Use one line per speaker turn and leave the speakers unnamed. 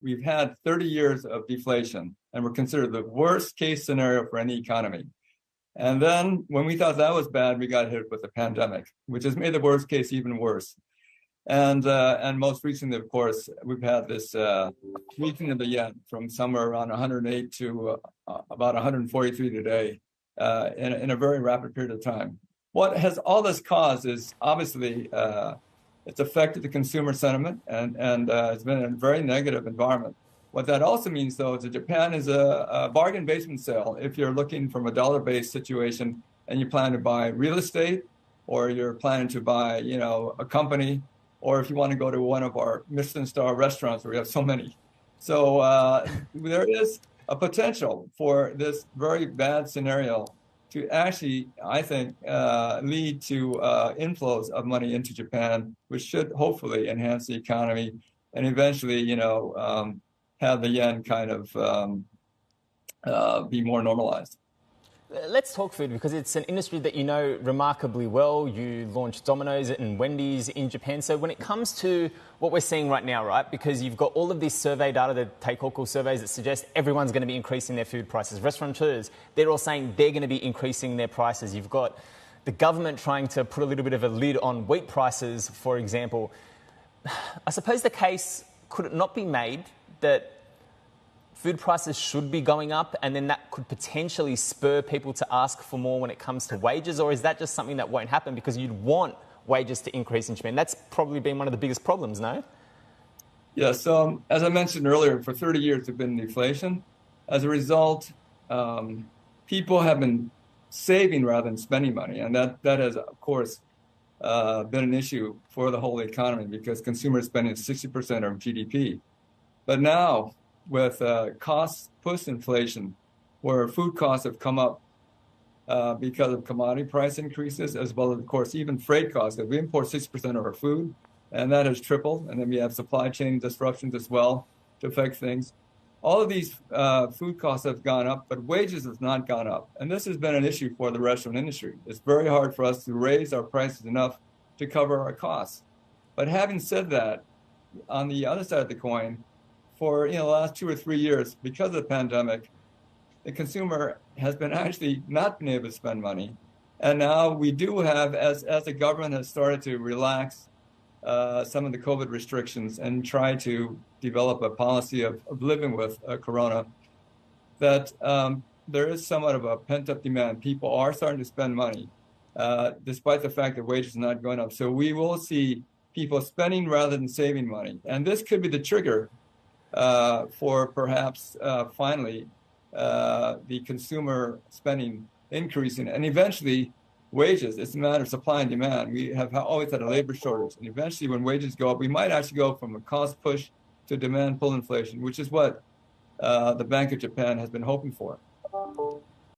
we've had 30 years of deflation, and we're considered the worst case scenario for any economy. And then when we thought that was bad, we got hit with the pandemic, which has made the worst case even worse. And most recently, of course, we've had this weakening of the yen from somewhere around 108 to about 143 today in a very rapid period of time. What has all this caused is obviously it's affected the consumer sentiment and it's been a very negative environment. What that also means, though, is that Japan is a bargain basement sale. If you're looking from a dollar-based situation and you plan to buy real estate, or you're planning to buy, a company, or if you want to go to one of our Michelin star restaurants where we have so many. So there is a potential for this very bad scenario to actually, I think, lead to inflows of money into Japan, which should hopefully enhance the economy and eventually, have the yen kind of be more normalized.
Let's talk food, because it's an industry that you know remarkably well. You launched Domino's and Wendy's in Japan. So when it comes to what we're seeing right now, right, because you've got all of this survey data, the Teikoku surveys that suggest everyone's going to be increasing their food prices. Restaurateurs, they're all saying they're going to be increasing their prices. You've got the government trying to put a little bit of a lid on wheat prices, for example. I suppose the case, could it not be made that food prices should be going up, and then that could potentially spur people to ask for more when it comes to wages? Or is that just something that won't happen because you'd want wages to increase in Japan? That's probably been one of the biggest problems, no?
Yeah, so as I mentioned earlier, for 30 years there's been inflation. As a result, people have been saving rather than spending money. And that has, of course, been an issue for the whole economy because consumers spending 60% of GDP. But now, with cost push inflation, where food costs have come up because of commodity price increases, as well as, of course, even freight costs. We import 6% of our food, and that has tripled. And then we have supply chain disruptions as well to affect things. All of these food costs have gone up, but wages have not gone up. And this has been an issue for the restaurant industry. It's very hard for us to raise our prices enough to cover our costs. But having said that, on the other side of the coin, for the last 2 or 3 years, because of the pandemic, the consumer has been actually not been able to spend money. And now we do have, as the government has started to relax some of the COVID restrictions and try to develop a policy of living with corona, that there is somewhat of a pent-up demand. People are starting to spend money, despite the fact that wages are not going up. So we will see people spending rather than saving money. And this could be the trigger for perhaps finally the consumer spending increasing, and eventually wages. It's a matter of supply and demand. We have always had a labor shortage, and eventually when wages go up, we might actually go from a cost push to demand pull inflation, which is what the Bank of Japan has been hoping for.